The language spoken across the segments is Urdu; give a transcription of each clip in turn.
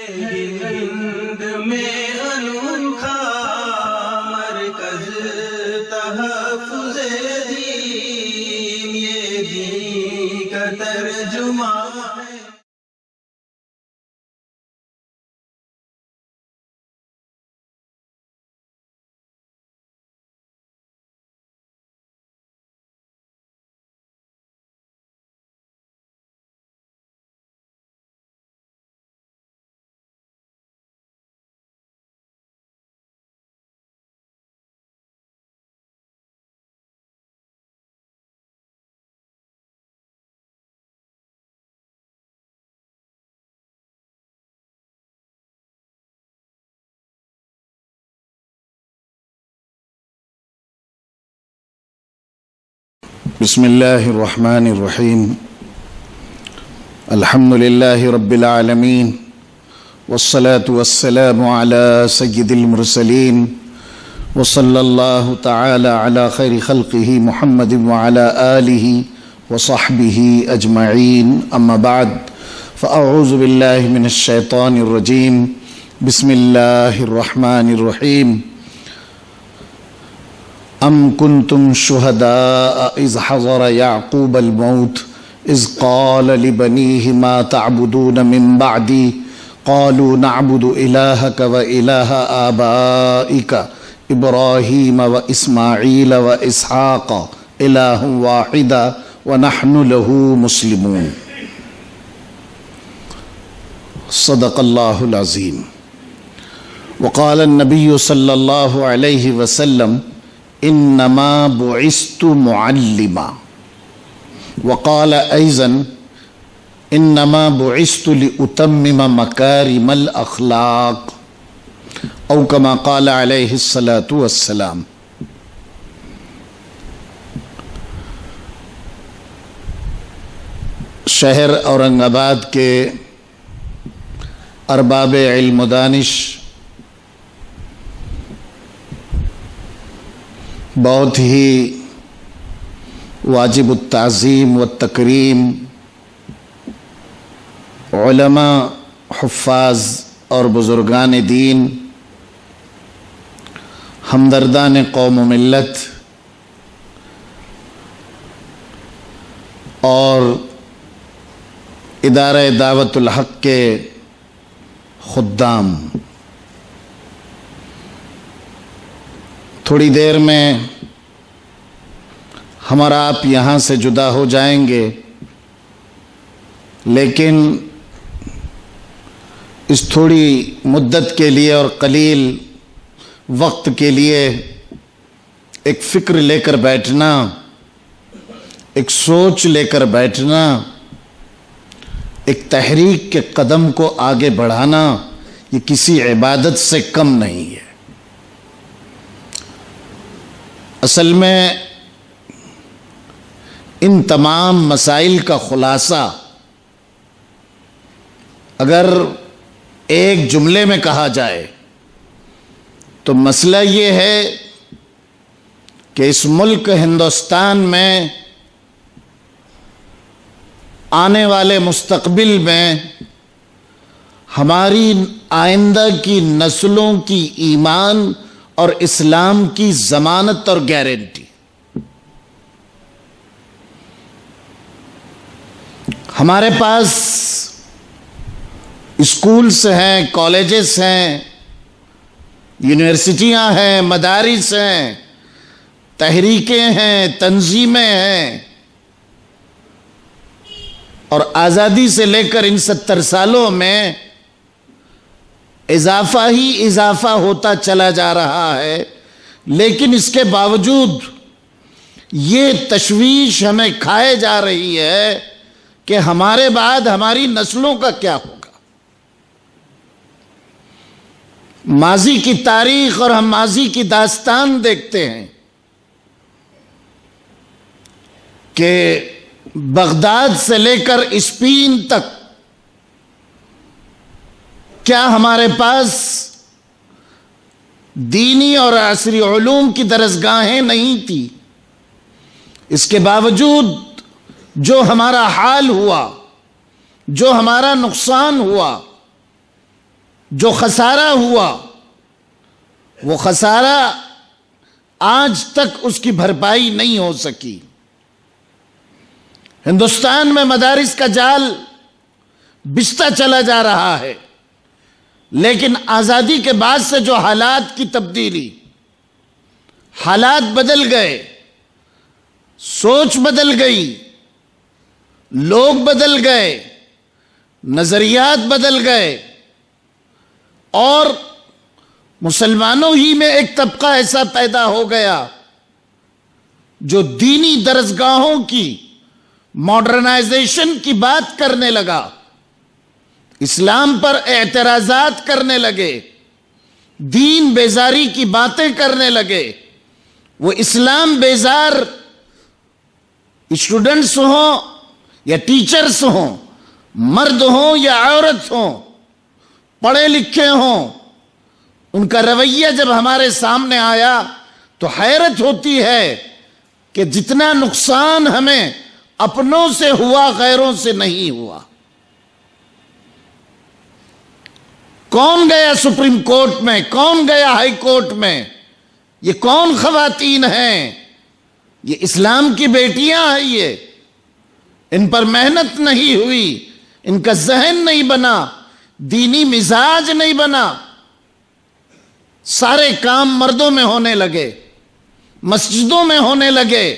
ہند میں انوکھا مرکز تحفظ دین، یہ دین کا ترجمہ ہے۔ بسم الله الرحمن الرحيم الحمد لله رب العالمين والصلاة والسلام على سيد المرسلين وصلى الله تعالى على خير خلقه محمد وعلى آله وصحبه أجمعين أما بعد فأعوذ بالله من الشيطان الرجيم بسم الله الرحمن الرحيم أم كنتم شهداء إذ حضر يعقوب الموت إذ قال لبنيه ما تعبدون من بعدي قالوا نعبد إلهك وإله آبائك إبراهيم وإسماعيل وإسحاق إله واحدا ونحن له مسلمون صدق الله العظيم. وقال النبي صلى الله عليه وسلم انما بعثت معلما، وقال ايضا انما بعثت لاتمم مكارم الاخلاق، او كما قال عليه الصلاة والسلام. شہر اورنگ آباد کے ارباب علم و دانش، بہت ہی واجب التعظیم والتکریم علماء، حفاظ اور بزرگان دین، ہمدردان قوم و ملت اور ادارہ دعوت الحق کے خدام، تھوڑی دیر میں ہم اور آپ یہاں سے جدا ہو جائیں گے، لیکن اس تھوڑی مدت کے لیے اور قلیل وقت کے لیے ایک فکر لے کر بیٹھنا، ایک سوچ لے کر بیٹھنا، ایک تحریک کے قدم کو آگے بڑھانا، یہ کسی عبادت سے کم نہیں ہے۔ اصل میں ان تمام مسائل کا خلاصہ اگر ایک جملے میں کہا جائے تو مسئلہ یہ ہے کہ اس ملک ہندوستان میں آنے والے مستقبل میں ہماری آئندہ کی نسلوں کی ایمان اور اسلام کی ضمانت اور گارنٹی۔ ہمارے پاس اسکولز ہیں، کالجز ہیں، یونیورسٹیاں ہیں، مدارس ہیں، تحریکیں ہیں، تنظیمیں ہیں، اور آزادی سے لے کر ان 70 سالوں میں اضافہ ہی اضافہ ہوتا چلا جا رہا ہے، لیکن اس کے باوجود یہ تشویش ہمیں کھائے جا رہی ہے کہ ہمارے بعد ہماری نسلوں کا کیا ہوگا۔ ماضی کی تاریخ اور ہم ماضی کی داستان دیکھتے ہیں کہ بغداد سے لے کر اسپین تک کیا ہمارے پاس دینی اور عصری علوم کی درسگاہیں نہیں تھی؟ اس کے باوجود جو ہمارا حال ہوا، جو ہمارا نقصان ہوا، جو خسارہ ہوا وہ خسارہ آج تک اس کی بھرپائی نہیں ہو سکی۔ ہندوستان میں مدارس کا جال بچھتا چلا جا رہا ہے، لیکن آزادی کے بعد سے جو حالات کی تبدیلی، حالات بدل گئے، سوچ بدل گئی، لوگ بدل گئے، نظریات بدل گئے، اور مسلمانوں ہی میں ایک طبقہ ایسا پیدا ہو گیا جو دینی درسگاہوں کی ماڈرنائزیشن کی بات کرنے لگا، اسلام پر اعتراضات کرنے لگے، دین بیزاری کی باتیں کرنے لگے۔ وہ اسلام بیزار اسٹوڈنٹس ہوں یا ٹیچرز ہوں، مرد ہوں یا عورت ہوں، پڑھے لکھے ہوں، ان کا رویہ جب ہمارے سامنے آیا تو حیرت ہوتی ہے کہ جتنا نقصان ہمیں اپنوں سے ہوا غیروں سے نہیں ہوا۔ کون گیا سپریم کورٹ میں، کون گیا ہائی کورٹ میں؟ یہ کون خواتین ہیں؟ یہ اسلام کی بیٹیاں ہیں، یہ ان پر محنت نہیں ہوئی، ان کا ذہن نہیں بنا، دینی مزاج نہیں بنا، سارے کام مردوں میں ہونے لگے، مسجدوں میں ہونے لگے۔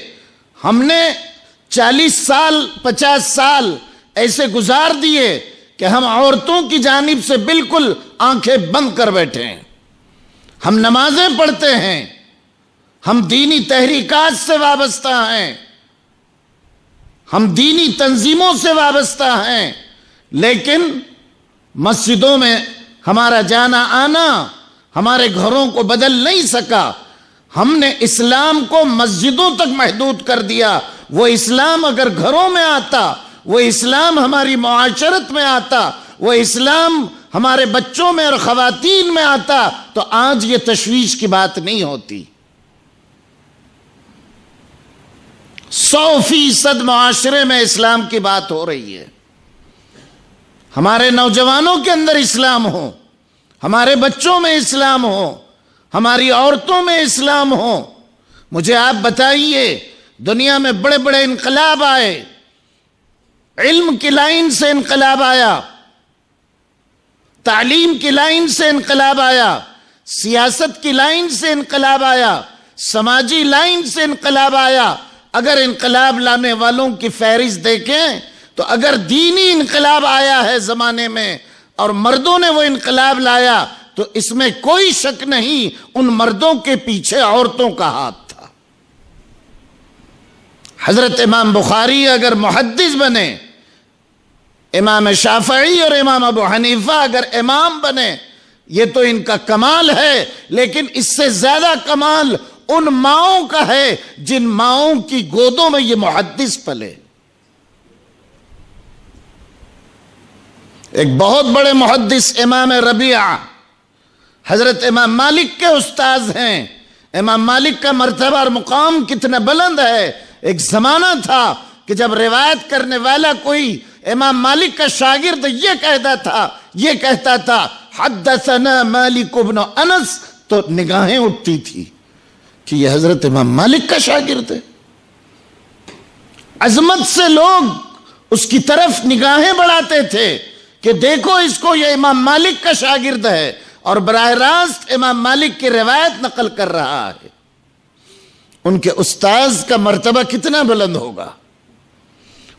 ہم نے 40 سال 50 سال ایسے گزار دیے کہ ہم عورتوں کی جانب سے بالکل آنکھیں بند کر بیٹھے ہیں۔ ہم نمازیں پڑھتے ہیں، ہم دینی تحریکات سے وابستہ ہیں، ہم دینی تنظیموں سے وابستہ ہیں، لیکن مسجدوں میں ہمارا جانا آنا ہمارے گھروں کو بدل نہیں سکا۔ ہم نے اسلام کو مسجدوں تک محدود کر دیا۔ وہ اسلام اگر گھروں میں آتا، وہ اسلام ہماری معاشرت میں آتا، وہ اسلام ہمارے بچوں میں اور خواتین میں آتا تو آج یہ تشویش کی بات نہیں ہوتی۔ 100% معاشرے میں اسلام کی بات ہو رہی ہے۔ ہمارے نوجوانوں کے اندر اسلام ہو، ہمارے بچوں میں اسلام ہو، ہماری عورتوں میں اسلام ہو۔ مجھے آپ بتائیے، دنیا میں بڑے بڑے انقلاب آئے، علم کی لائن سے انقلاب آیا، تعلیم کی لائن سے انقلاب آیا، سیاست کی لائن سے انقلاب آیا، سماجی لائن سے انقلاب آیا۔ اگر انقلاب لانے والوں کی فہرست دیکھیں تو اگر دینی انقلاب آیا ہے زمانے میں اور مردوں نے وہ انقلاب لایا تو اس میں کوئی شک نہیں ان مردوں کے پیچھے عورتوں کا ہاتھ تھا۔ حضرت امام بخاری اگر محدث بنے، امام شافعی اور امام ابو حنیفہ اگر امام بنے، یہ تو ان کا کمال ہے، لیکن اس سے زیادہ کمال ان ماؤں کا ہے جن ماؤں کی گودوں میں یہ محدث پلے۔ ایک بہت بڑے محدث امام ربیعہ حضرت امام مالک کے استاذ ہیں۔ امام مالک کا مرتبہ اور مقام کتنا بلند ہے۔ ایک زمانہ تھا کہ جب روایت کرنے والا کوئی امام مالک کا شاگرد یہ کہتا تھا حدثنا مالک بن انس، تو نگاہیں اٹھتی تھی کہ یہ حضرت امام مالک کا شاگرد ہے۔ عظمت سے لوگ اس کی طرف نگاہیں بڑھاتے تھے کہ دیکھو اس کو، یہ امام مالک کا شاگرد ہے اور براہ راست امام مالک کی روایت نقل کر رہا ہے۔ ان کے استاذ کا مرتبہ کتنا بلند ہوگا۔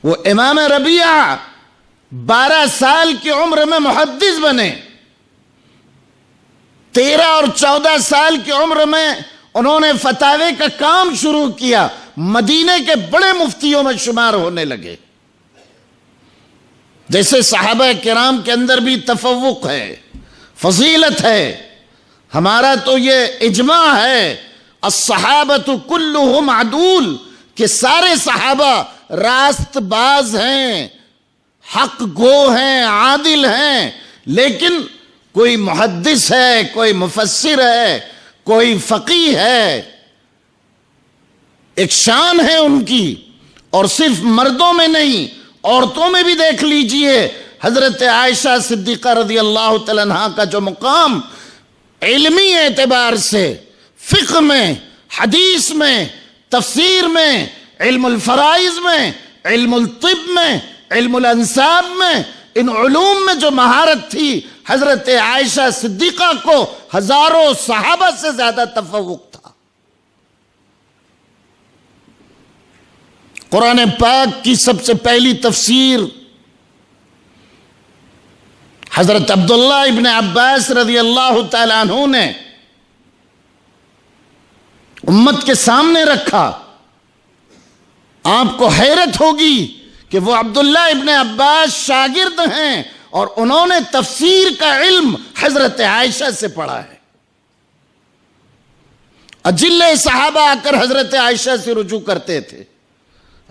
وہ امام ربیعہ 12 سال کی عمر میں محدث بنے، 13 اور 14 سال کی عمر میں انہوں نے فتاوے کا کام شروع کیا، مدینے کے بڑے مفتیوں میں شمار ہونے لگے۔ جیسے صحابہ کرام کے اندر بھی تفوق ہے، فضیلت ہے، ہمارا تو یہ اجماع ہے الصحابۃ کلہم عدول، کہ سارے صحابہ راست باز ہیں، حق گو ہیں، عادل ہیں، لیکن کوئی محدث ہے، کوئی مفسر ہے، کوئی فقیہ ہے، ایک شان ہے ان کی۔ اور صرف مردوں میں نہیں، عورتوں میں بھی دیکھ لیجئے، حضرت عائشہ صدیقہ رضی اللہ تعالیٰ عنہا کا جو مقام علمی اعتبار سے، فقہ میں، حدیث میں، تفسیر میں، علم الفرائض میں، علم الطب میں، علم الانساب میں، ان علوم میں جو مہارت تھی، حضرت عائشہ صدیقہ کو ہزاروں صحابہ سے زیادہ تفوق تھا۔ قرآن پاک کی سب سے پہلی تفسیر حضرت عبداللہ ابن عباس رضی اللہ تعالیٰ عنہ نے امت کے سامنے رکھا۔ آپ کو حیرت ہوگی کہ وہ عبداللہ ابن عباس شاگرد ہیں اور انہوں نے تفسیر کا علم حضرت عائشہ سے پڑھا ہے۔ اجل صحابہ آ کر حضرت عائشہ سے رجوع کرتے تھے۔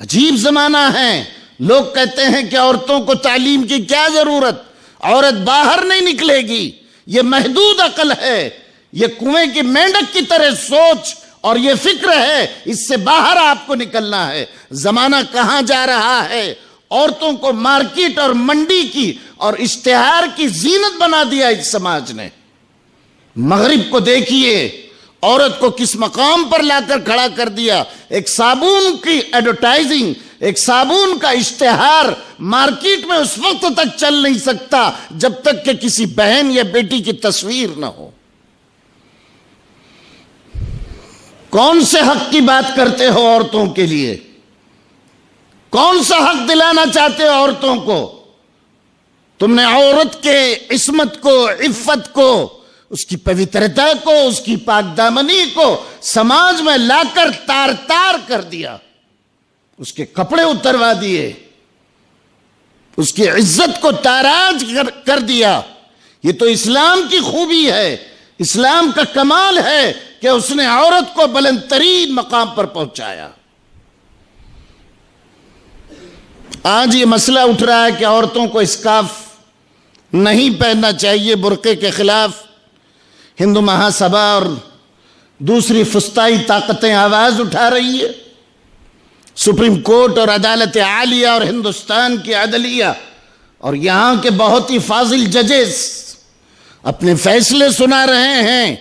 عجیب زمانہ ہے، لوگ کہتے ہیں کہ عورتوں کو تعلیم کی کیا ضرورت، عورت باہر نہیں نکلے گی، یہ محدود عقل ہے، یہ کنویں کی مینڈک کی طرح سوچ اور یہ فکر ہے، اس سے باہر آپ کو نکلنا ہے۔ زمانہ کہاں جا رہا ہے؟ عورتوں کو مارکیٹ اور منڈی کی اور اشتہار کی زینت بنا دیا اس سماج نے۔ مغرب کو دیکھیے، عورت کو کس مقام پر لا کر کھڑا کر دیا۔ ایک صابون کی ایڈورٹائزنگ، ایک صابون کا اشتہار مارکیٹ میں اس وقت تک چل نہیں سکتا جب تک کہ کسی بہن یا بیٹی کی تصویر نہ ہو۔ کون سے حق کی بات کرتے ہو عورتوں کے لیے؟ کون سا حق دلانا چاہتے ہو عورتوں کو؟ تم نے عورت کے عصمت کو، عفت کو، اس کی پوترتا کو، اس کی پاک دامنی کو سماج میں لا کر تار تار کر دیا، اس کے کپڑے اتروا دیے، اس کی عزت کو تاراج کر دیا۔ یہ تو اسلام کی خوبی ہے، اسلام کا کمال ہے کہ اس نے عورت کو بلند ترین مقام پر پہنچایا۔ آج یہ مسئلہ اٹھ رہا ہے کہ عورتوں کو اسکارف نہیں پہننا چاہیے، برقعے کے خلاف ہندو مہاسبھا اور دوسری فسطائی طاقتیں آواز اٹھا رہی ہے۔ سپریم کورٹ اور عدالت عالیہ اور ہندوستان کی عدلیہ اور یہاں کے بہت ہی فاضل ججز اپنے فیصلے سنا رہے ہیں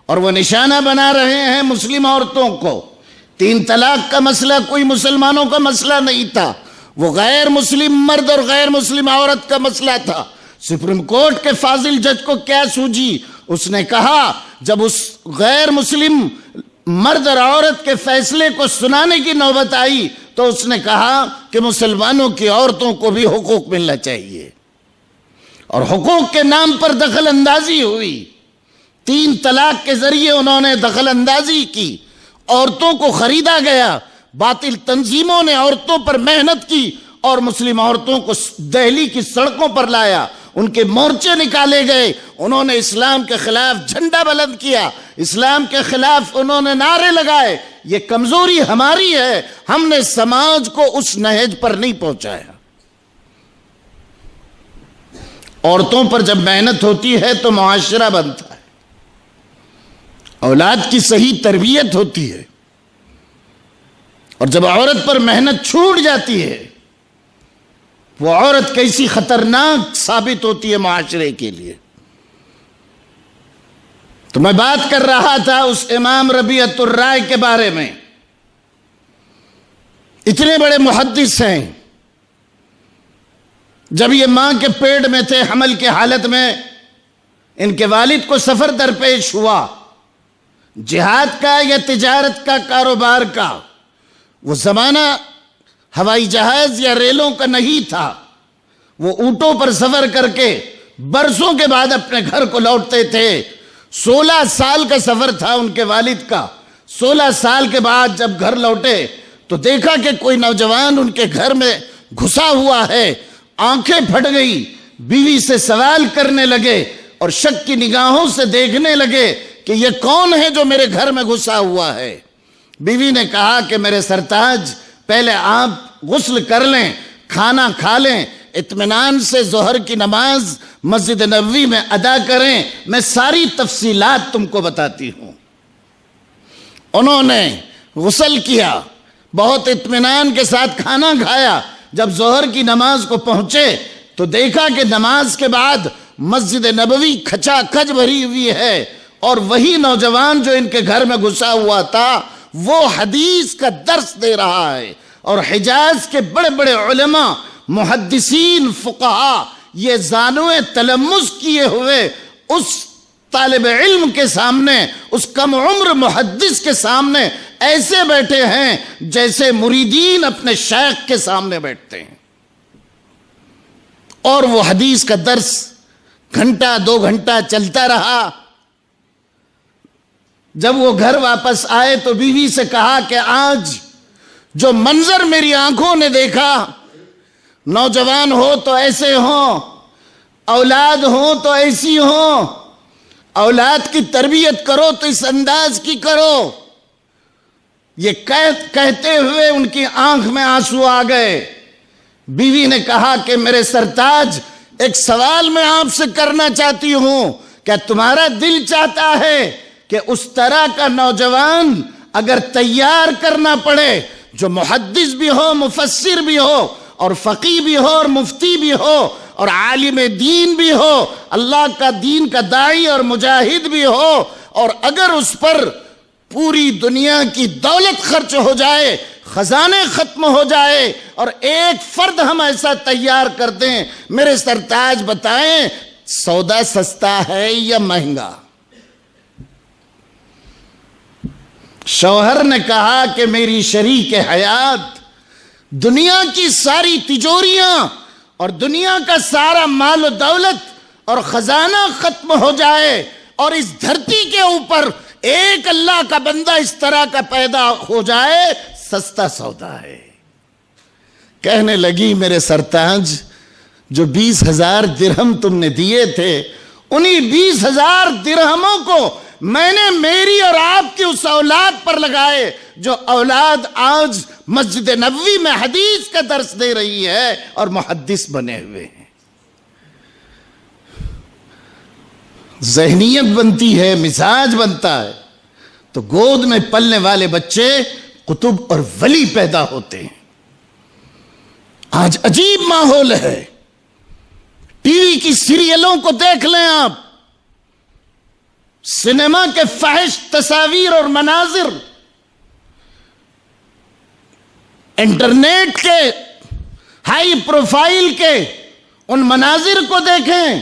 اور وہ نشانہ بنا رہے ہیں مسلم عورتوں کو۔ 3 طلاق کا مسئلہ کوئی مسلمانوں کا مسئلہ نہیں تھا، وہ غیر مسلم مرد اور غیر مسلم عورت کا مسئلہ تھا۔ سپریم کورٹ کے فاضل جج کو کیا سوجی؟ اس نے کہا، جب اس غیر مسلم مرد اور عورت کے فیصلے کو سنانے کی نوبت آئی تو اس نے کہا کہ مسلمانوں کی عورتوں کو بھی حقوق ملنا چاہیے، اور حقوق کے نام پر دخل اندازی ہوئی۔ 3 طلاق کے ذریعے انہوں نے دخل اندازی کی، عورتوں کو خریدا گیا، باطل تنظیموں نے عورتوں پر محنت کی اور مسلم عورتوں کو دہلی کی سڑکوں پر لایا، ان کے مورچے نکالے گئے، انہوں نے اسلام کے خلاف جھنڈا بلند کیا، اسلام کے خلاف انہوں نے نعرے لگائے۔ یہ کمزوری ہماری ہے، ہم نے سماج کو اس نہج پر نہیں پہنچایا۔ عورتوں پر جب محنت ہوتی ہے تو معاشرہ بنتا ہے، اولاد کی صحیح تربیت ہوتی ہے، اور جب عورت پر محنت چھوٹ جاتی ہے وہ عورت کیسی خطرناک ثابت ہوتی ہے معاشرے کے لیے۔ تو میں بات کر رہا تھا اس امام ربیعۃ الرائے کے بارے میں، اتنے بڑے محدث ہیں، جب یہ ماں کے پیٹ میں تھے حمل کے حالت میں ان کے والد کو سفر درپیش ہوا، جہاد کا یا تجارت کا، کاروبار کا۔ وہ زمانہ ہوائی جہاز یا ریلوں کا نہیں تھا، وہ اونٹوں پر سفر کر کے برسوں کے بعد اپنے گھر کو لوٹتے تھے۔ 16 سال کا سفر تھا ان کے والد کا۔ 16 سال کے بعد جب گھر لوٹے تو دیکھا کہ کوئی نوجوان ان کے گھر میں گھسا ہوا ہے، آنکھیں پھٹ گئی، بیوی سے سوال کرنے لگے اور شک کی نگاہوں سے دیکھنے لگے کہ یہ کون ہے جو میرے گھر میں گھسا ہوا ہے۔ بیوی نے کہا کہ میرے سرتاج، پہلے آپ غسل کر لیں، کھانا کھا لیں، اطمینان سے ظہر کی نماز مسجد نبوی میں ادا کریں، میں ساری تفصیلات تم کو بتاتی ہوں۔ انہوں نے غسل کیا، بہت اطمینان کے ساتھ کھانا کھایا۔ جب ظہر کی نماز کو پہنچے تو دیکھا کہ نماز کے بعد مسجد نبوی کھچا کھچ بھری ہوئی ہے، اور وہی نوجوان جو ان کے گھر میں گھسا ہوا تھا وہ حدیث کا درس دے رہا ہے، اور حجاز کے بڑے بڑے علماء، محدثین، فقہاء یہ زانوِ تلمس کیے ہوئے اس طالب علم کے سامنے، اس کم عمر محدث کے سامنے ایسے بیٹھے ہیں جیسے مریدین اپنے شیخ کے سامنے بیٹھتے ہیں، اور وہ حدیث کا درس گھنٹہ 2 گھنٹہ چلتا رہا۔ جب وہ گھر واپس آئے تو بیوی سے کہا کہ آج جو منظر میری آنکھوں نے دیکھا، نوجوان ہو تو ایسے ہوں، اولاد ہو تو ایسی ہوں، اولاد کی تربیت کرو تو اس انداز کی کرو۔ یہ کہتے ہوئے ان کی آنکھ میں آنسو آ گئے۔ بیوی نے کہا کہ میرے سرتاج، ایک سوال میں آپ سے کرنا چاہتی ہوں، کیا تمہارا دل چاہتا ہے کہ اس طرح کا نوجوان اگر تیار کرنا پڑے جو محدث بھی ہو، مفسر بھی ہو، اور فقی بھی ہو، اور مفتی بھی ہو، اور عالم دین بھی ہو، اللہ کا دین کا داعی اور مجاہد بھی ہو، اور اگر اس پر پوری دنیا کی دولت خرچ ہو جائے، خزانے ختم ہو جائے، اور ایک فرد ہم ایسا تیار کر دیں، میرے سرتاج بتائیں سودا سستا ہے یا مہنگا؟ شوہر نے کہا کہ میری شریک حیات، دنیا کی ساری تجوریاں اور دنیا کا سارا مال و دولت اور خزانہ ختم ہو جائے، اور اس دھرتی کے اوپر ایک اللہ کا بندہ اس طرح کا پیدا ہو جائے، سستا سودا ہے۔ کہنے لگی میرے سرتاج، جو 20,000 درہم تم نے دیے تھے، انہی 20,000 درہموں کو میں نے میری اور آپ کی اس اولاد پر لگائے، جو اولاد آج مسجد نبوی میں حدیث کا درس دے رہی ہے اور محدث بنے ہوئے ہیں۔ ذہنیت بنتی ہے، مزاج بنتا ہے، تو گود میں پلنے والے بچے قطب اور ولی پیدا ہوتے ہیں۔ آج عجیب ماحول ہے، ٹی وی کی سیریلوں کو دیکھ لیں آپ، سنیما کے فحش تصاویر اور مناظر، انٹرنیٹ کے ہائی پروفائل کے ان مناظر کو دیکھیں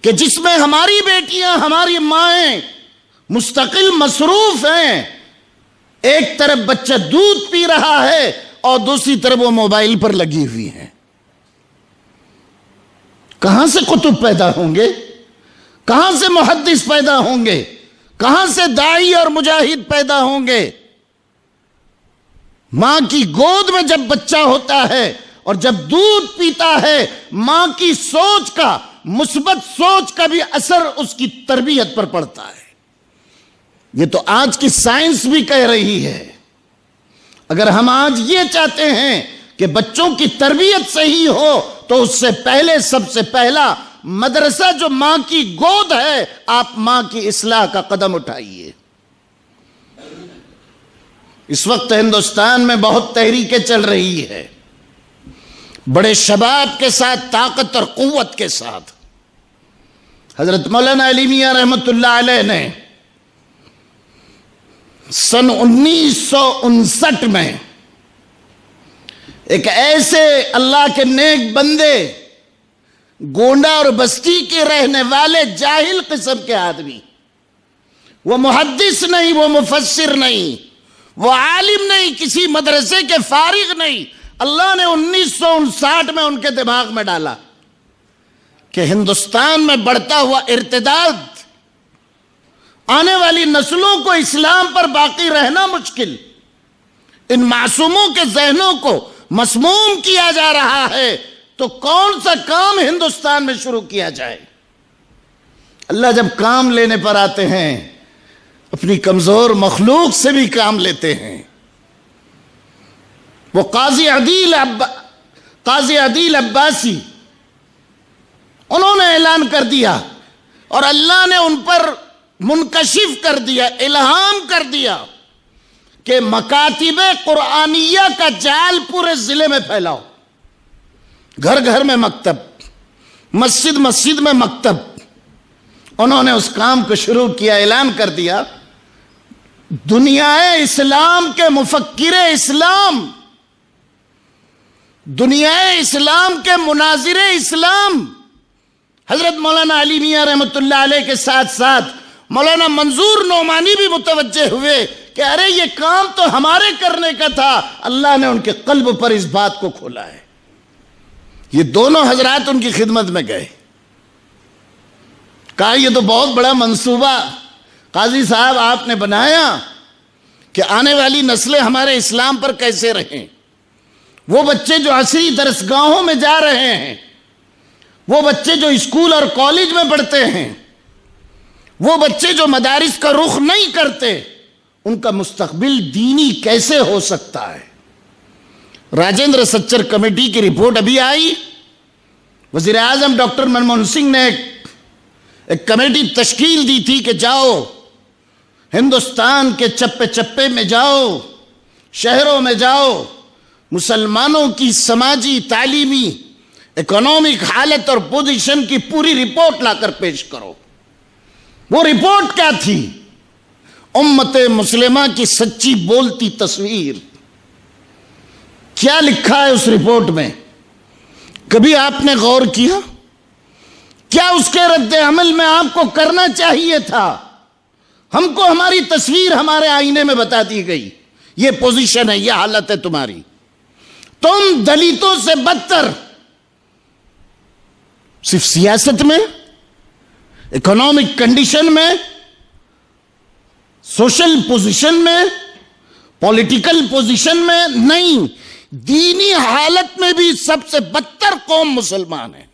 کہ جس میں ہماری بیٹیاں، ہماری مائیں مستقل مصروف ہیں، ایک طرف بچہ دودھ پی رہا ہے اور دوسری طرف وہ موبائل پر لگی ہوئی ہیں۔ کہاں سے قطب پیدا ہوں گے؟ کہاں سے محدث پیدا ہوں گے؟ کہاں سے داعی اور مجاہد پیدا ہوں گے؟ ماں کی گود میں جب بچہ ہوتا ہے اور جب دودھ پیتا ہے، ماں کی سوچ کا، مثبت سوچ کا بھی اثر اس کی تربیت پر پڑتا ہے۔ یہ تو آج کی سائنس بھی کہہ رہی ہے۔ اگر ہم آج یہ چاہتے ہیں کہ بچوں کی تربیت صحیح ہو، تو اس سے پہلے، سب سے پہلا مدرسہ جو ماں کی گود ہے، آپ ماں کی اصلاح کا قدم اٹھائیے۔ اس وقت ہندوستان میں بہت تحریکیں چل رہی ہے، بڑے شباب کے ساتھ، طاقت اور قوت کے ساتھ۔ حضرت مولانا علی میاں رحمت اللہ علیہ نے سن 1959 میں ایک ایسے اللہ کے نیک بندے، گونڈا اور بستی کے رہنے والے جاہل قسم کے آدمی، وہ محدث نہیں، وہ مفسر نہیں، وہ عالم نہیں، کسی مدرسے کے فارغ نہیں، اللہ نے 1959 میں ان کے دماغ میں ڈالا کہ ہندوستان میں بڑھتا ہوا ارتداد، آنے والی نسلوں کو اسلام پر باقی رہنا مشکل، ان معصوموں کے ذہنوں کو مسموم کیا جا رہا ہے، تو کون سا کام ہندوستان میں شروع کیا جائے؟ اللہ جب کام لینے پر آتے ہیں، اپنی کمزور مخلوق سے بھی کام لیتے ہیں۔ وہ قاضی عدیل عباسی، انہوں نے اعلان کر دیا اور اللہ نے ان پر منکشف کر دیا، الہام کر دیا کہ مکاتب قرآنیہ کا جال پورے ضلع میں پھیلاؤ، گھر گھر میں مکتب، مسجد مسجد میں مکتب. انہوں نے اس کام کو شروع کیا، اعلان کر دیا دنیا اسلام کے مفکر اسلام، دنیا اسلام کے مناظر اسلام حضرت مولانا علی میاں رحمۃ اللہ علیہ کے ساتھ ساتھ مولانا منظور نعمانی بھی متوجہ ہوئے کہ ارے یہ کام تو ہمارے کرنے کا تھا. اللہ نے ان کے قلب پر اس بات کو کھولا ہے. یہ دونوں حضرات ان کی خدمت میں گئے، کہا یہ تو بہت بڑا منصوبہ قاضی صاحب آپ نے بنایا کہ آنے والی نسلیں ہمارے اسلام پر کیسے رہیں. وہ بچے جو عصری درسگاہوں میں جا رہے ہیں، وہ بچے جو اسکول اور کالج میں پڑھتے ہیں، وہ بچے جو مدارس کا رخ نہیں کرتے، ان کا مستقبل دینی کیسے ہو سکتا ہے. راجندر سچر کمیٹی کی رپورٹ ابھی آئی. وزیر اعظم ڈاکٹر منموہن سنگھ نے ایک کمیٹی تشکیل دی تھی کہ جاؤ ہندوستان کے چپے چپے میں جاؤ، شہروں میں جاؤ، مسلمانوں کی سماجی، تعلیمی، اکنامک حالت اور پوزیشن کی پوری رپورٹ لا کر پیش کرو. وہ رپورٹ کیا تھی؟ امت مسلمہ کی سچی بولتی تصویر. کیا لکھا ہے اس رپورٹ میں؟ کبھی آپ نے غور کیا؟ کیا اس کے رد عمل میں آپ کو کرنا چاہیے تھا؟ ہم کو ہماری تصویر ہمارے آئینے میں بتا دی گئی، یہ پوزیشن ہے، یہ حالت ہے تمہاری. تم دلتوں سے بدتر صرف سیاست میں، اکنامک کنڈیشن میں، سوشل پوزیشن میں، پولیٹیکل پوزیشن میں نہیں، دینی حالت میں بھی سب سے بدتر قوم مسلمان ہے.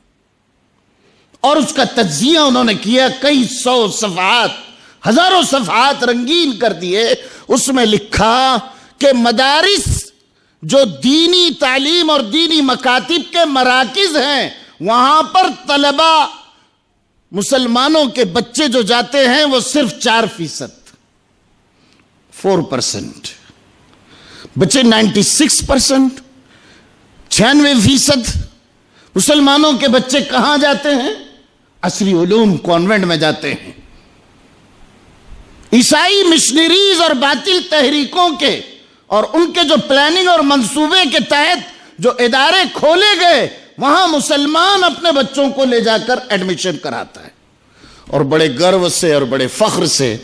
اور اس کا تجزیہ انہوں نے کیا، کئی سو صفحات، ہزاروں صفحات رنگین کر دیے. اس میں لکھا کہ مدارس جو دینی تعلیم اور دینی مکاتب کے مراکز ہیں، وہاں پر طلبہ مسلمانوں کے بچے جو جاتے ہیں وہ صرف 4%، 4%. بچے 96%، 96% مسلمانوں کے بچے کہاں جاتے ہیں؟ عصری علوم کانوینٹ میں جاتے ہیں. عیسائی مشنریز اور باطل تحریکوں کے اور ان کے جو پلاننگ اور منصوبے کے تحت جو ادارے کھولے گئے، وہاں مسلمان اپنے بچوں کو لے جا کر ایڈمیشن کراتا ہے، اور بڑے گرو سے اور بڑے فخر سے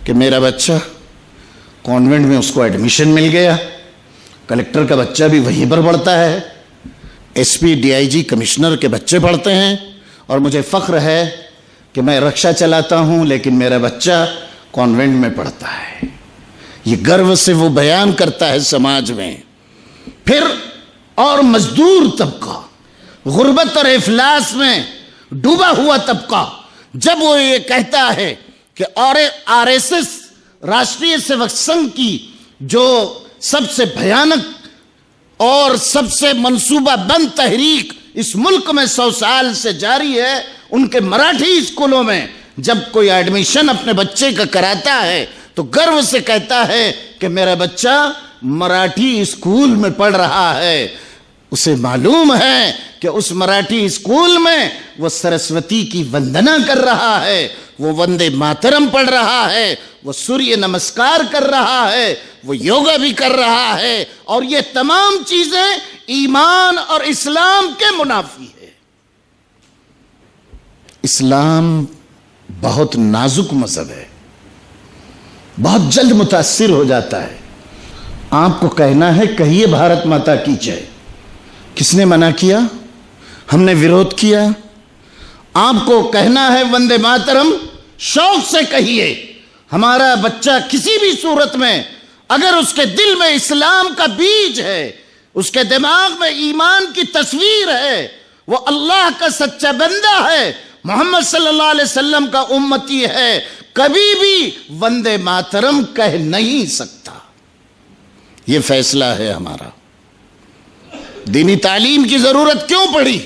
کہ میرا بچہ کانوینٹ میں اس کو ایڈمیشن مل گیا. کلکٹر کا بچہ بھی وہیں پر پڑھتا ہے، S P D I G commissioner کے بچے پڑھتے ہیں، اور مجھے فخر ہے کہ میں رکشہ چلاتا ہوں لیکن میرا بچہ کانوینٹ میں پڑھتا ہے. یہ گرو سے وہ بیان کرتا ہے سماج میں. پھر اور مزدور طبقہ، غربت اور افلاس میں ڈوبا ہوا طبقہ، جب وہ یہ کہتا ہے کہ R S S Rashtriya civic Singh کی جو سب سے بھیانک اور سب سے منصوبہ بند تحریک اس ملک میں 100 سال سے جاری ہے، ان کے مراٹھی اسکولوں میں جب کوئی ایڈمیشن اپنے بچے کا کراتا ہے تو گرو سے کہتا ہے کہ میرا بچہ مراٹھی اسکول میں پڑھ رہا ہے. اسے معلوم ہے کہ اس مراٹھی اسکول میں وہ سرسوتی کی وندنا کر رہا ہے، وہ وندے ماترم پڑھ رہا ہے، وہ سوریہ نمسکار کر رہا ہے، وہ یوگا بھی کر رہا ہے، اور یہ تمام چیزیں ایمان اور اسلام کے منافی ہے. اسلام بہت نازک مذہب ہے، بہت جلد متاثر ہو جاتا ہے. آپ کو کہنا ہے کہیے بھارت ماتا کی جے، کس نے منع کیا؟ ہم نے ویرودھ کیا. آپ کو کہنا ہے وندے ماترم، شوق سے کہیے. ہمارا بچہ کسی بھی صورت میں اگر اس کے دل میں اسلام کا بیج ہے، اس کے دماغ میں ایمان کی تصویر ہے، وہ اللہ کا سچا بندہ ہے، محمد صلی اللہ علیہ وسلم کا امتی ہے، کبھی بھی وندے ماترم کہہ نہیں سکتا. یہ فیصلہ ہے ہمارا. دینی تعلیم کی ضرورت کیوں پڑی؟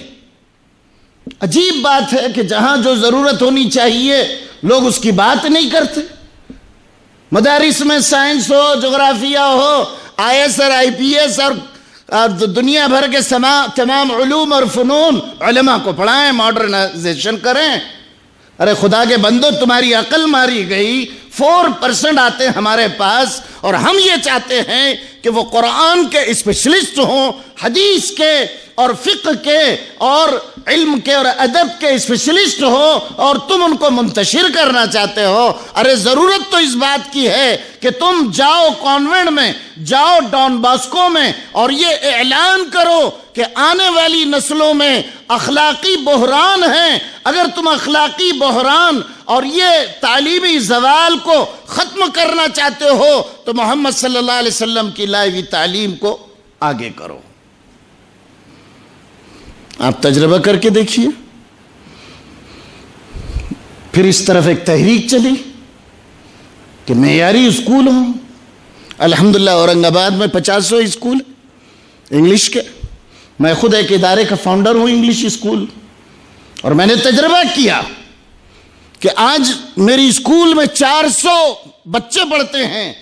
عجیب بات ہے کہ جہاں جو ضرورت ہونی چاہیے لوگ اس کی بات نہیں کرتے. مدارس میں سائنس ہو، جغرافیہ ہو، آئی ایس اور آئی پی ایس اور دنیا بھر کے تمام علوم اور فنون علماء کو پڑھائیں، ماڈرنائزیشن کریں۔ ارے خدا کے بندو، تمہاری عقل ماری گئی، 4% آتے ہیں ہمارے پاس، اور ہم یہ چاہتے ہیں کہ وہ قرآن کے اسپیشلسٹ ہوں، حدیث کے اور فقہ کے اور علم کے اور ادب کے اسپیشلسٹ ہو، اور تم ان کو منتشر کرنا چاہتے ہو۔ ارے ضرورت تو اس بات کی ہے کہ تم جاؤ کانوینٹ میں، جاؤ ڈان باسکو میں، اور یہ اعلان کرو کہ آنے والی نسلوں میں اخلاقی بحران ہے۔ اگر تم اخلاقی بحران اور یہ تعلیمی زوال کو ختم کرنا چاہتے ہو تو محمد صلی اللہ علیہ وسلم کی لائی ہوئی تعلیم کو آگے کرو۔ آپ تجربہ کر کے دیکھیے۔ پھر اس طرف ایک تحریک چلی کہ معیاری اسکول ہوں۔ الحمدللہ اورنگ آباد میں 50 اسکول انگلش کے، میں خود ایک ادارے کا فاؤنڈر ہوں انگلش اسکول، اور میں نے تجربہ کیا کہ آج میری اسکول میں 400 بچے پڑھتے ہیں،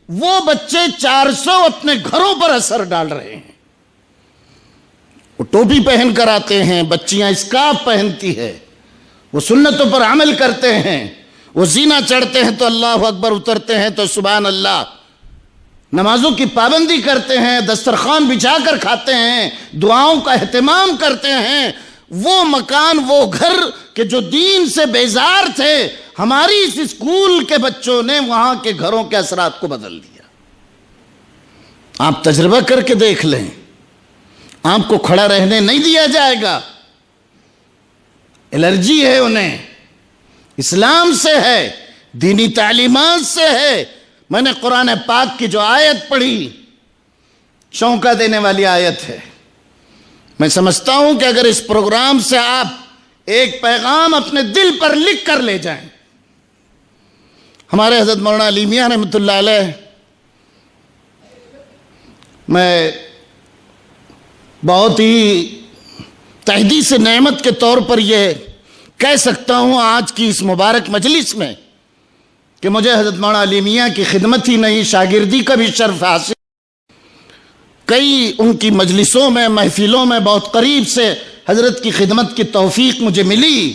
وہ بچے 400 اپنے گھروں پر اثر ڈال رہے ہیں۔ وہ ٹوپی پہن کر آتے ہیں، بچیاں اسکارف پہنتی ہے، وہ سنتوں پر عمل کرتے ہیں، وہ زینہ چڑھتے ہیں تو اللہ اکبر، اترتے ہیں تو سبحان اللہ، نمازوں کی پابندی کرتے ہیں، دسترخوان بچھا کر کھاتے ہیں، دعاؤں کا اہتمام کرتے ہیں۔ وہ مکان، وہ گھر کہ جو دین سے بیزار تھے، ہماری اس اسکول کے بچوں نے وہاں کے گھروں کے اثرات کو بدل دیا۔ آپ تجربہ کر کے دیکھ لیں، آپ کو کھڑا رہنے نہیں دیا جائے گا۔ الرجی ہے انہیں، اسلام سے ہے، دینی تعلیمات سے ہے۔ میں نے قرآن پاک کی جو آیت پڑھی، چونکا دینے والی آیت ہے۔ میں سمجھتا ہوں کہ اگر اس پروگرام سے آپ ایک پیغام اپنے دل پر لکھ کر لے جائیں۔ ہمارے حضرت مولانا علی میاں رحمۃ اللہ علیہ، میں بہت ہی تحدیث نعمت کے طور پر یہ کہہ سکتا ہوں آج کی اس مبارک مجلس میں کہ مجھے حضرت مولانا علی میاں کی خدمت ہی نہیں، شاگردی کا بھی شرف حاصل۔ کئی ان کی مجلسوں میں، محفلوں میں بہت قریب سے حضرت کی خدمت کی توفیق مجھے ملی۔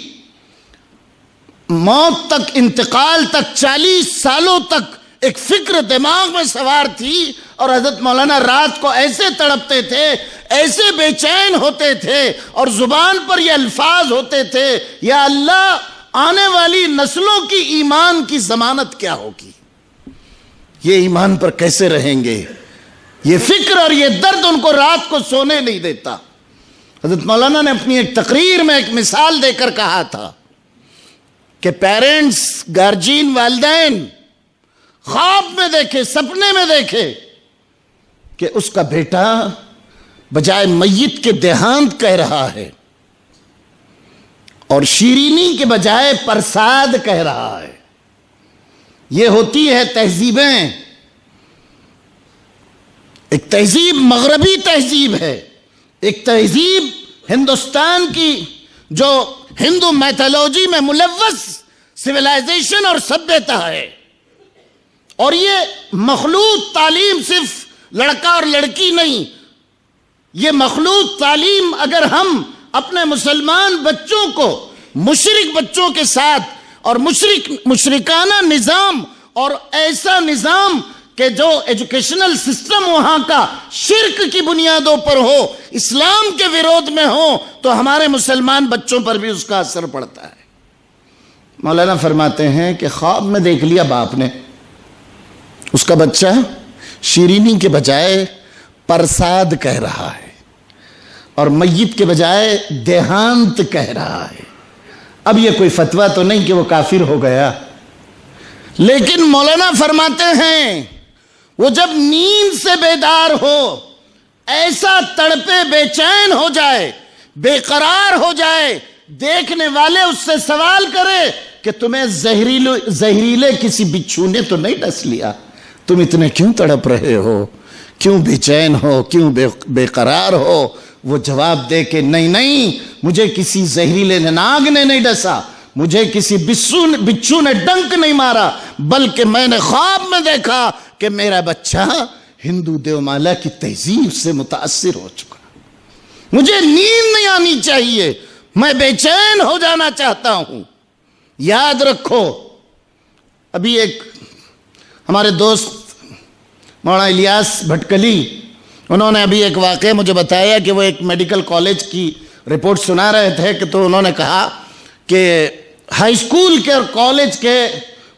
موت تک، انتقال تک، 40 سالوں تک ایک فکر دماغ میں سوار تھی، اور حضرت مولانا رات کو ایسے تڑپتے تھے، ایسے بے چین ہوتے تھے، اور زبان پر یہ الفاظ ہوتے تھے، یا اللہ، آنے والی نسلوں کی ایمان کی ضمانت کیا ہوگی؟ یہ ایمان پر کیسے رہیں گے؟ یہ فکر اور یہ درد ان کو رات کو سونے نہیں دیتا۔ حضرت مولانا نے اپنی ایک تقریر میں ایک مثال دے کر کہا تھا کہ پیرنٹس، گارجین، والدین خواب میں دیکھے، سپنے میں دیکھے کہ اس کا بیٹا بجائے میت کے دیہانت کہہ رہا ہے، اور شیرینی کے بجائے پرساد کہہ رہا ہے۔ یہ ہوتی ہے تہذیبیں۔ ایک تہذیب مغربی تہذیب ہے، ایک تہذیب ہندوستان کی جو ہندو میتھولوجی میں ملوث سویلائزیشن اور سبھیتا ہے، اور یہ مخلوط تعلیم صرف لڑکا اور لڑکی نہیں، یہ مخلوط تعلیم اگر ہم اپنے مسلمان بچوں کو مشرک بچوں کے ساتھ، اور مشرکانہ نظام اور ایسا نظام کہ جو ایجوکیشنل سسٹم وہاں کا شرک کی بنیادوں پر ہو، اسلام کے ویرودھ میں ہو، تو ہمارے مسلمان بچوں پر بھی اس کا اثر پڑتا ہے۔ مولانا فرماتے ہیں کہ خواب میں دیکھ لیا باپ نے، اس کا بچہ شیرینی کے بجائے پرساد کہہ رہا ہے، اور میت کے بجائے دیہانت کہہ رہا ہے۔ اب یہ کوئی فتویٰ تو نہیں کہ وہ کافر ہو گیا، لیکن مولانا فرماتے ہیں وہ جب نیند سے بیدار ہو، ایسا تڑپے، بے چین ہو جائے، بے قرار ہو جائے، دیکھنے والے اس سے سوال کرے کہ تمہیں زہریلے کسی بچھو نے تو نہیں ڈس لیا؟ تم اتنے کیوں تڑپ رہے ہو؟ کیوں بے چین ہو؟ کیوں بے قرار ہو؟ وہ جواب دے کہ نہیں، مجھے کسی زہریلے ناگ نے نہیں ڈسا، مجھے کسی بچھو نے ڈنک نہیں مارا، بلکہ میں نے خواب میں دیکھا کہ میرا بچہ ہندو دیومالا کی تہذیب سے متاثر ہو چکا. مجھے نیند نہیں آنی چاہیے, میں بے چین ہو جانا چاہتا ہوں. یاد رکھو, ابھی ایک ہمارے دوست مولانا الیاس بھٹکلی, انہوں نے ابھی ایک واقعہ مجھے بتایا کہ وہ ایک میڈیکل کالج کی رپورٹ سنا رہے تھے کہ تو انہوں نے کہا کہ ہائی اسکول کے اور کالج کے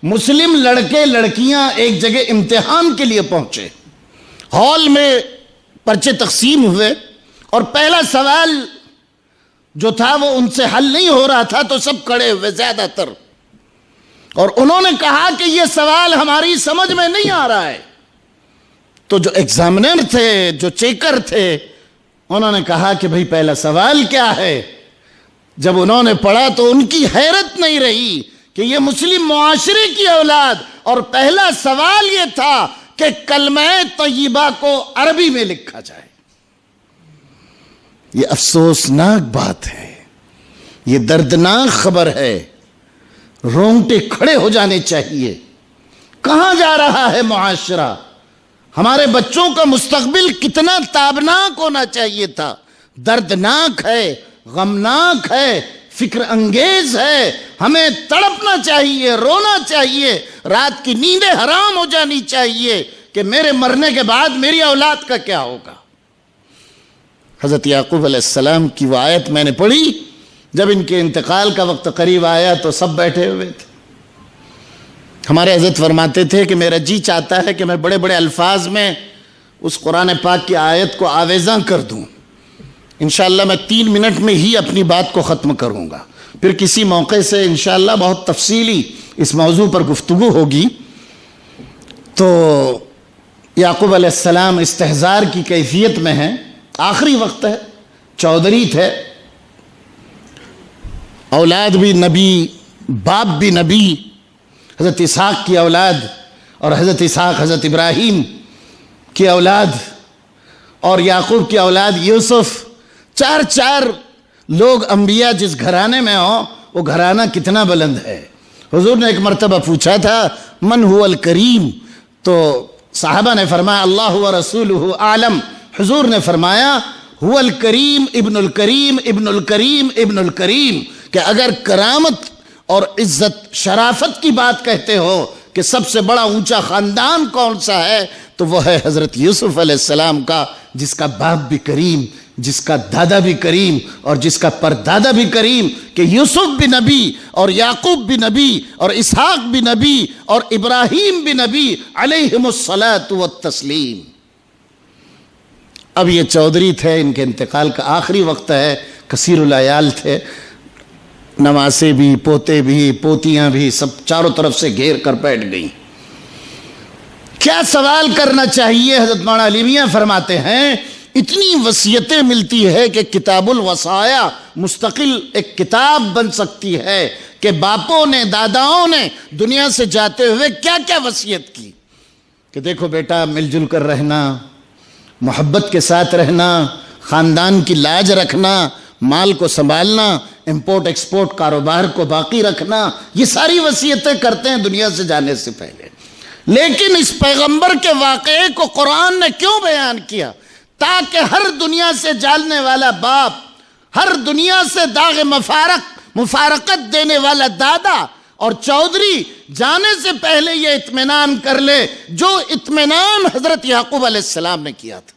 مسلم لڑکے لڑکیاں ایک جگہ امتحان کے لیے پہنچے. ہال میں پرچے تقسیم ہوئے اور پہلا سوال جو تھا وہ ان سے حل نہیں ہو رہا تھا, تو سب کھڑے ہوئے زیادہ تر, اور انہوں نے کہا کہ یہ سوال ہماری سمجھ میں نہیں آ رہا ہے. تو جو ایگزامنر تھے, جو چیکر تھے, انہوں نے کہا کہ بھئی پہلا سوال کیا ہے. جب انہوں نے پڑھا تو ان کی حیرت نہیں رہی کہ یہ مسلم معاشرے کی اولاد, اور پہلا سوال یہ تھا کہ کلمہ طیبہ کو عربی میں لکھا جائے. یہ افسوسناک بات ہے, یہ دردناک خبر ہے, رونگٹے کھڑے ہو جانے چاہیے. کہاں جا رہا ہے معاشرہ؟ ہمارے بچوں کا مستقبل کتنا تابناک ہونا چاہیے تھا. دردناک ہے, غمناک ہے, فکر انگیز ہے. ہمیں تڑپنا چاہیے, رونا چاہیے, رات کی نیندیں حرام ہو جانی چاہیے کہ میرے مرنے کے بعد میری اولاد کا کیا ہوگا. حضرت یعقوب علیہ السلام کی وہ آیت میں نے پڑھی, جب ان کے انتقال کا وقت قریب آیا تو سب بیٹھے ہوئے تھے. ہمارے حضرت فرماتے تھے کہ میرا جی چاہتا ہے کہ میں بڑے بڑے الفاظ میں اس قرآن پاک کی آیت کو آویزاں کر دوں. انشاءاللہ میں 3 منٹ میں ہی اپنی بات کو ختم کروں گا, پھر کسی موقع سے انشاءاللہ بہت تفصیلی اس موضوع پر گفتگو ہوگی. تو یعقوب علیہ السلام استحضار کی کیفیت میں ہیں, آخری وقت ہے, چودھری تھے, اولاد بھی نبی, باپ بھی نبی, حضرت اسحاق کی اولاد, اور حضرت اسحاق حضرت ابراہیم کی اولاد, اور یعقوب کی اولاد یوسف. 4 لوگ انبیاء جس گھرانے میں ہوں وہ گھرانہ کتنا بلند ہے. حضور نے ایک مرتبہ پوچھا تھا من هو الکریم, تو صحابہ نے فرمایا اللہ و رسولہ عالم. حضور نے فرمایا هو الکریم ابن الکریم ابن الکریم ابن الکریم, کہ اگر کرامت اور عزت شرافت کی بات کہتے ہو کہ سب سے بڑا اونچا خاندان کون سا ہے, تو وہ ہے حضرت یوسف علیہ السلام کا, جس کا باپ بھی کریم, جس کا دادا بھی کریم, اور جس کا پردادا بھی کریم. کہ یوسف بھی نبی, اور یعقوب بھی نبی, اور اسحاق بھی نبی, اور ابراہیم بھی نبی علیہم الصلاۃ والتسلیم. اب یہ چودھری تھے, ان کے انتقال کا آخری وقت ہے, کثیر العیال تھے, نواسے بھی, پوتے بھی, پوتیاں بھی, سب چاروں طرف سے گھیر کر بیٹھ گئیں. کیا سوال کرنا چاہیے؟ حضرت مولانا علی میاں فرماتے ہیں اتنی وصیتیں ملتی ہے کہ کتاب الوصایا مستقل ایک کتاب بن سکتی ہے کہ باپوں نے, داداؤں نے دنیا سے جاتے ہوئے کیا کیا وصیت کی. کہ دیکھو بیٹا, مل جل کر رہنا, محبت کے ساتھ رہنا, خاندان کی لاج رکھنا, مال کو سنبھالنا, امپورٹ ایکسپورٹ کاروبار کو باقی رکھنا, یہ ساری وصیتیں کرتے ہیں دنیا سے جانے سے پہلے. لیکن اس پیغمبر کے واقعے کو قرآن نے کیوں بیان کیا؟ تاکہ ہر دنیا سے جالنے والا باپ, ہر دنیا سے داغ مفارقت دینے والا دادا اور چودھری جانے سے پہلے یہ اطمینان کر لے جو اطمینان حضرت یعقوب علیہ السلام نے کیا تھا.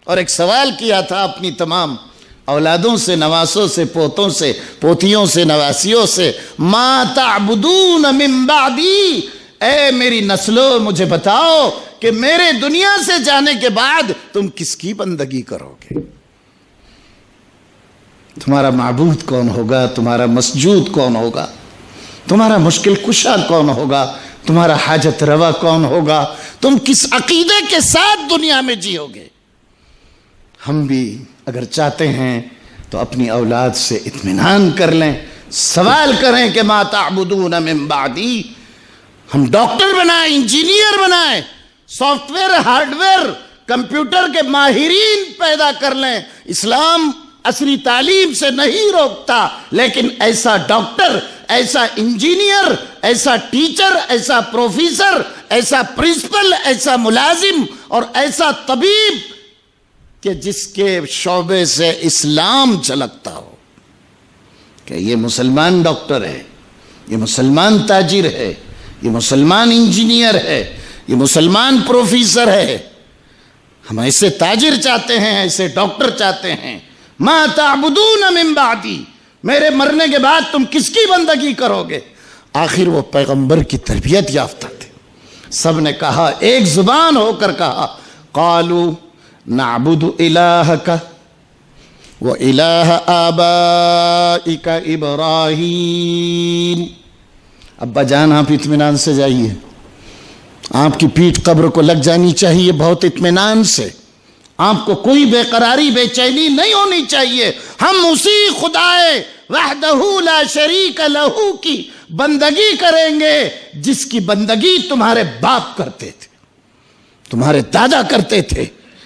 اور ایک سوال کیا تھا اپنی تمام اولادوں سے, نواسوں سے, پوتوں سے, پوتیوں سے, نواسیوں سے, ما تعبدون من بعدی, اے میری نسلوں مجھے بتاؤ کہ میرے دنیا سے جانے کے بعد تم کس کی بندگی کرو گے؟ تمہارا معبود کون ہوگا؟ تمہارا مسجود کون ہوگا؟ تمہارا مشکل کشا کون ہوگا؟ تمہارا حاجت روا کون ہوگا؟ تم کس عقیدے کے ساتھ دنیا میں جیو گے؟ ہم بھی اگر چاہتے ہیں تو اپنی اولاد سے اطمینان کر لیں, سوال کریں کہ ما تعبدون من بعدی. ہم ڈاکٹر بنائیں, انجینئر بنائیں, soft where, hard where, computer کے ماہرین پیدا کر لیں. اسلام عصری تعلیم سے نہیں روکتا, لیکن ایسا ڈاکٹر, ایسا انجینئر, ایسا ٹیچر, ایسا پروفیسر, ایسا پرنسپل, ایسا ملازم اور ایسا طبیب کہ جس کے شعبے سے اسلام چھلکتا ہو، کہ یہ مسلمان ڈاکٹر ہے، یہ مسلمان تاجر ہے، یہ مسلمان انجینئر ہے، یہ مسلمان پروفیسر ہے۔ ہم ایسے تاجر چاہتے ہیں، ایسے ڈاکٹر چاہتے ہیں۔ ما تعبدون من بعدی، میرے مرنے کے بعد تم کس کی بندگی کرو گے؟ آخر وہ پیغمبر کی تربیت یافتہ تھے، سب نے کہا، ایک زبان ہو کر کہا، قالوا نعبد الہک وَإِلَٰهَ آبَائِكَ إِبْرَاهِيمَ۔ ابا جان آپ اطمینان سے جائیے، آپ کی پیٹھ قبر کو لگ جانی چاہیے بہت اطمینان سے، آپ کو کوئی بے قراری بے چینی نہیں ہونی چاہیے۔ ہم اسی خدائے وحدہ لا شریک لہ کی بندگی کریں گے جس کی بندگی تمہارے باپ کرتے تھے، تمہارے دادا کرتے تھے،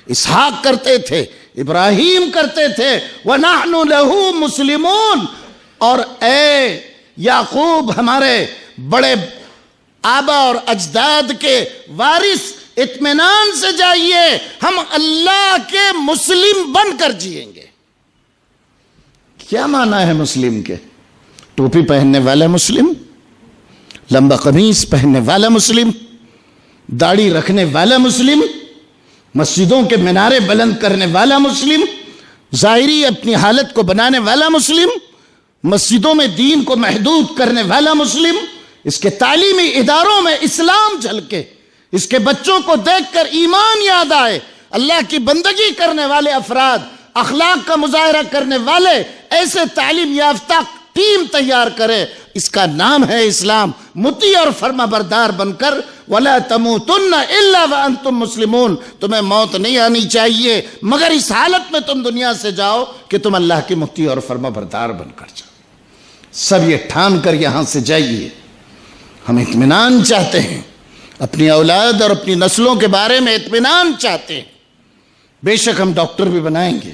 اسحاق کرتے تھے، ابراہیم کرتے تھے، وَنَحْنُ لَهُ مُسْلِمُونَ۔ اور اے یعقوب، ہمارے بڑے آبا اور اجداد کے وارث، اطمینان سے جائیے، ہم اللہ کے مسلم بن کر جئیں گے۔ کیا معنی ہے مسلم کے؟ ٹوپی پہننے والا مسلم، لمبا قمیص پہننے والا مسلم، داڑھی رکھنے والا مسلم، مسجدوں کے مینارے بلند کرنے والا مسلم، ظاہری اپنی حالت کو بنانے والا مسلم، مسجدوں میں دین کو محدود کرنے والا مسلم، اس کے تعلیمی اداروں میں اسلام جھلکے، اس کے بچوں کو دیکھ کر ایمان یاد آئے، اللہ کی بندگی کرنے والے افراد، اخلاق کا مظاہرہ کرنے والے ایسے تعلیم یافتہ ٹیم تیار کرے، اس کا نام ہے اسلام۔ مطیع اور فرما بردار بن کر، وَلَا تَمُوتُنَّ إِلَّا وَأَنْتُمْ مُسْلِمُونَ، تمہیں موت نہیں آنی چاہیے مگر اس حالت میں تم دنیا سے جاؤ کہ تم اللہ کی مطیع اور فرما بردار بن کر جاؤ۔ سب یہ ٹھان کر یہاں سے جائیے۔ ہم اطمینان چاہتے ہیں، اپنی اولاد اور اپنی نسلوں کے بارے میں اطمینان چاہتے ہیں۔ بے شک ہم ڈاکٹر بھی بنائیں گے،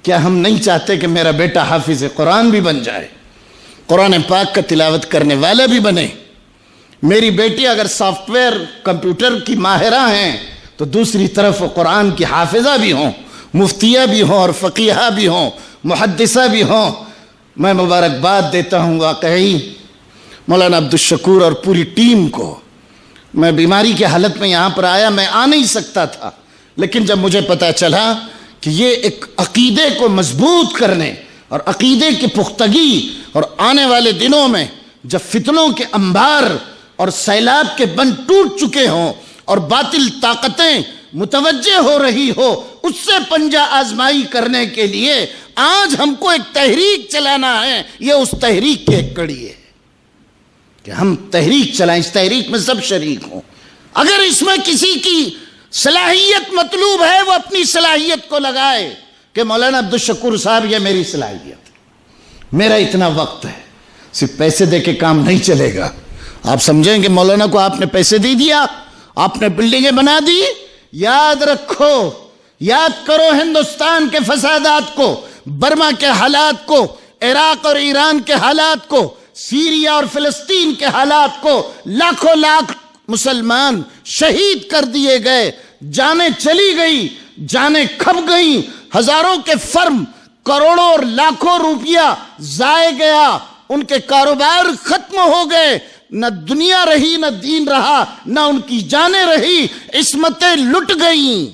کیا ہم نہیں چاہتے کہ میرا بیٹا حافظ قرآن بھی بن جائے، قرآن پاک کا تلاوت کرنے والا بھی بنے؟ میری بیٹی اگر سافٹ ویئر کمپیوٹر کی ماہرہ ہیں تو دوسری طرف وہ قرآن کی حافظہ بھی ہوں، مفتیہ بھی ہوں اور فقیہہ بھی ہوں، محدثہ بھی ہوں۔ میں مبارکباد دیتا ہوں واقعی مولانا عبدالشکور اور پوری ٹیم کو۔ میں بیماری کی حالت میں یہاں پر آیا، میں آ نہیں سکتا تھا، لیکن جب مجھے پتا چلا کہ یہ ایک عقیدے کو مضبوط کرنے اور عقیدے کی پختگی، اور آنے والے دنوں میں جب فتنوں کے انبار اور سیلاب کے بند ٹوٹ چکے ہوں اور باطل طاقتیں متوجہ ہو رہی ہو، اس سے پنجہ آزمائی کرنے کے لیے آج ہم کو ایک تحریک چلانا ہے۔ یہ اس تحریک کی ایک کڑی ہے کہ ہم تحریک چلائیں، اس تحریک میں سب شریک ہوں۔ اگر اس میں کسی کی صلاحیت مطلوب ہے، وہ اپنی صلاحیت کو لگائے کہ مولانا عبدالشکور صاحب یہ میری صلاحیت، میرا اتنا وقت ہے۔ صرف پیسے دے کے کام نہیں چلے گا۔ آپ سمجھیں کہ مولانا کو آپ نے پیسے دے دیا، آپ نے بلڈنگیں بنا دی؟ یاد رکھو، یاد کرو ہندوستان کے فسادات کو، برما کے حالات کو، عراق اور ایران کے حالات کو، سیریا اور فلسطین کے حالات کو۔ لاکھوں لاکھ مسلمان شہید کر دیے گئے، جانیں چلی گئی، جانیں کھپ گئیں، ہزاروں کے فرم، کروڑوں اور لاکھوں روپیہ ضائع گیا، ان کے کاروبار ختم ہو گئے، نہ دنیا رہی نہ دین رہا، نہ ان کی جانیں رہی، عصمتیں لٹ گئیں۔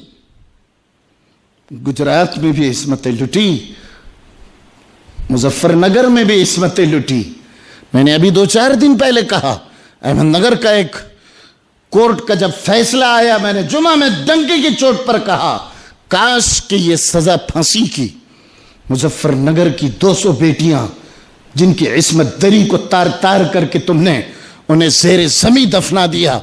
گجرات میں بھی عصمتیں لٹی، مظفر نگر میں بھی عصمتیں لٹی۔ میں نے ابھی 2-4 دن پہلے کہا، احمد نگر کا ایک کورٹ کا جب فیصلہ آیا، میں نے جمعہ میں ڈنکی کی چوٹ پر کہا، کاش کہ یہ سزا پھانسی کی مظفر نگر کی 200 بیٹیاں جن کی عصمت دری کو تار تار کر کے تم نے انہیں زیر زمیں دفنا دیا،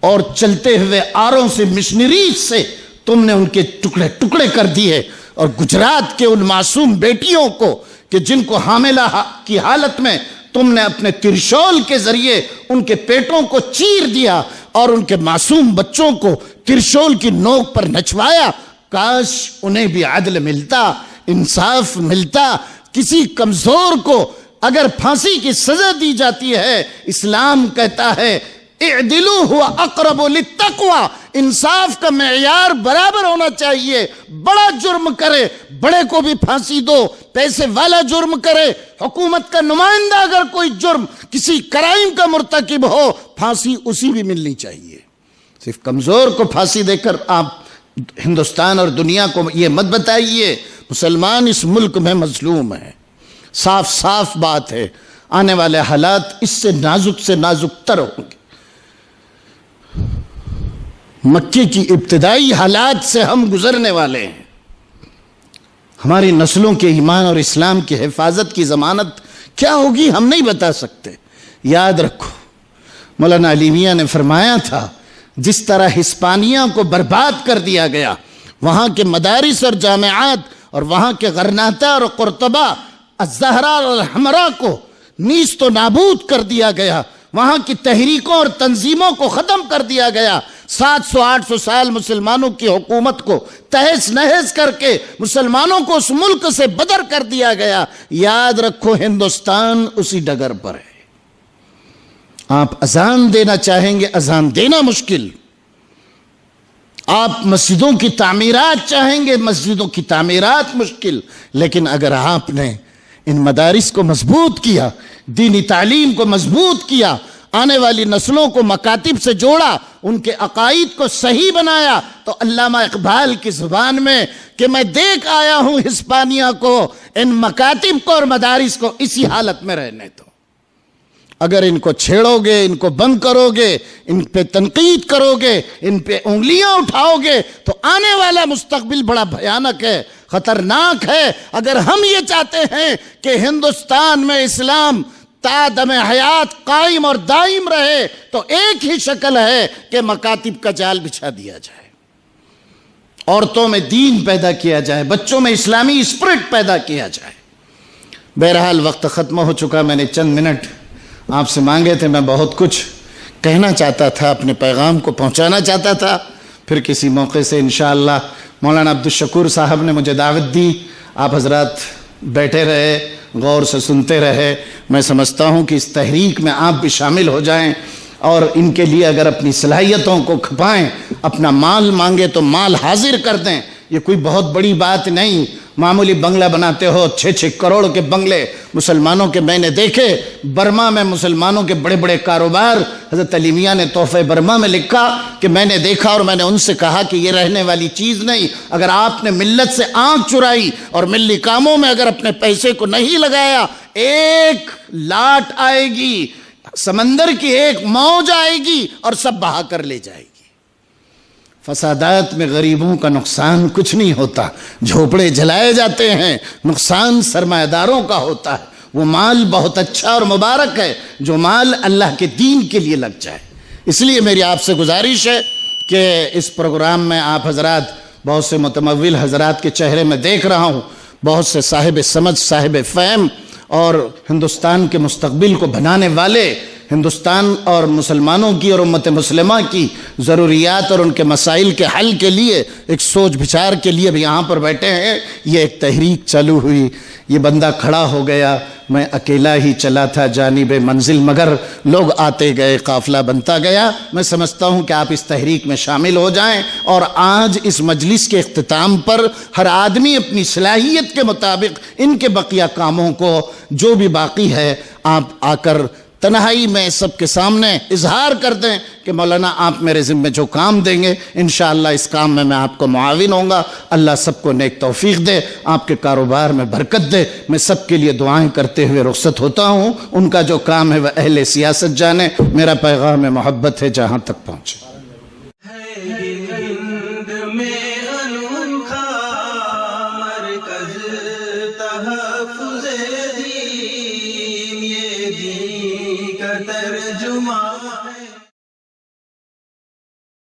اور چلتے ہوئے آروں سے، مشنریز سے تم نے ان کے ٹکڑے ٹکڑے کر دیے، اور گجرات کے ان معصوم بیٹیوں کو کہ جن کو حاملہ کی حالت میں تم نے اپنے ترشول کے ذریعے ان کے پیٹوں کو چیر دیا اور ان کے معصوم بچوں کو ترشول کی نوک پر نچوایا۔ کاش انہیں بھی عدل ملتا، انصاف ملتا۔ کسی کمزور کو اگر پھانسی کی سزا دی جاتی ہے، اسلام کہتا ہے اعدلوا هو اقرب للتقوی، انصاف کا معیار برابر ہونا چاہیے. بڑا جرم کرے بڑے کو بھی پھانسی دو، پیسے والا جرم کرے، حکومت کا نمائندہ اگر کوئی جرم کسی کرائم کا مرتکب ہو، پھانسی اسی بھی ملنی چاہیے. صرف کمزور کو پھانسی دے کر آپ ہندوستان اور دنیا کو یہ مت بتائیے مسلمان اس ملک میں مظلوم ہے. صاف صاف بات ہے، آنے والے حالات اس سے نازک تر ہوں گے. مکے کی ابتدائی حالات سے ہم گزرنے والے ہیں. ہماری نسلوں کے ایمان اور اسلام کی حفاظت کی ضمانت کیا ہوگی ہم نہیں بتا سکتے. یاد رکھو مولانا علی میاں نے فرمایا تھا جس طرح ہسپانیہ کو برباد کر دیا گیا، وہاں کے مدارس اور جامعات اور وہاں کے غرناطہ اور قرطبہ الزہرا اور الحمراء کو نیست و نابود کر دیا گیا، وہاں کی تحریکوں اور تنظیموں کو ختم کر دیا گیا. 700-800 سال مسلمانوں کی حکومت کو تہس نہس کر کے مسلمانوں کو اس ملک سے بدر کر دیا گیا. یاد رکھو ہندوستان اسی ڈگر پر ہے. آپ اذان دینا چاہیں گے، اذان دینا مشکل. آپ مسجدوں کی تعمیرات چاہیں گے، مسجدوں کی تعمیرات مشکل. لیکن اگر آپ نے ان مدارس کو مضبوط کیا، دینی تعلیم کو مضبوط کیا، آنے والی نسلوں کو مکاتب سے جوڑا، ان کے عقائد کو صحیح بنایا، تو علامہ اقبال کی زبان میں کہ میں دیکھ آیا ہوں ہسپانیہ کو، ان مکاتب کو اور مدارس کو اسی حالت میں رہنے دو. اگر ان کو چھیڑو گے، ان کو بند کرو گے، ان پہ تنقید کرو گے، ان پہ انگلیاں اٹھاؤ گے، تو آنے والا مستقبل بڑا بھیانک ہے، خطرناک ہے. اگر ہم یہ چاہتے ہیں کہ ہندوستان میں اسلام تا دم حیات قائم اور دائم رہے، تو ایک ہی شکل ہے کہ مکاتب کا جال بچھا دیا جائے، عورتوں میں دین پیدا کیا جائے، بچوں میں اسلامی اسپرٹ پیدا کیا جائے. بہرحال وقت ختم ہو چکا. میں نے چند منٹ آپ سے مانگے تھے. میں بہت کچھ کہنا چاہتا تھا، اپنے پیغام کو پہنچانا چاہتا تھا. پھر کسی موقع سے انشاءاللہ مولانا عبدالشکور صاحب نے مجھے دعوت دی. آپ حضرات بیٹھے رہے، غور سے سنتے رہے. میں سمجھتا ہوں کہ اس تحریک میں آپ بھی شامل ہو جائیں اور ان کے لیے اگر اپنی صلاحیتوں کو کھپائیں، اپنا مال مانگے تو مال حاضر کر دیں. یہ کوئی بہت بڑی بات نہیں. معمولی بنگلہ بناتے ہو، 6-6 کروڑ کے بنگلے مسلمانوں کے میں نے دیکھے. برما میں مسلمانوں کے بڑے بڑے کاروبار. حضرت علی میاں نے تحفہ برما میں لکھا کہ میں نے دیکھا اور میں نے ان سے کہا کہ یہ رہنے والی چیز نہیں. اگر آپ نے ملت سے آنکھ چرائی اور ملی کاموں میں اگر اپنے پیسے کو نہیں لگایا، ایک لاٹ آئے گی، سمندر کی ایک موج آئے گی اور سب بہا کر لے جائے گی. فسادات میں غریبوں کا نقصان کچھ نہیں ہوتا، جھوپڑے جلائے جاتے ہیں، نقصان سرمایہ داروں کا ہوتا ہے. وہ مال بہت اچھا اور مبارک ہے جو مال اللہ کے دین کے لیے لگ جائے. اس لیے میری آپ سے گزارش ہے کہ اس پروگرام میں آپ حضرات، بہت سے متمول حضرات کے چہرے میں دیکھ رہا ہوں، بہت سے صاحب سمجھ، صاحب فہم اور ہندوستان کے مستقبل کو بنانے والے، ہندوستان اور مسلمانوں کی اور امت مسلمہ کی ضروریات اور ان کے مسائل کے حل کے لیے ایک سوچ بچار کے لیے بھی یہاں پر بیٹھے ہیں. یہ ایک تحریک چالو ہوئی، یہ بندہ کھڑا ہو گیا، میں اکیلا ہی چلا تھا جانب منزل، مگر لوگ آتے گئے، قافلہ بنتا گیا. میں سمجھتا ہوں کہ آپ اس تحریک میں شامل ہو جائیں اور آج اس مجلس کے اختتام پر ہر آدمی اپنی صلاحیت کے مطابق ان کے بقیہ کاموں کو جو بھی باقی ہے آپ آ کر تنہائی میں سب کے سامنے اظہار کر دیں کہ مولانا آپ میرے ذمہ جو کام دیں گے انشاءاللہ اس کام میں آپ کو معاون ہوں گا. اللہ سب کو نیک توفیق دے، آپ کے کاروبار میں برکت دے. میں سب کے لیے دعائیں کرتے ہوئے رخصت ہوتا ہوں. ان کا جو کام ہے وہ اہل سیاست جانے. میرا پیغام محبت ہے جہاں تک پہنچے. ترجمہ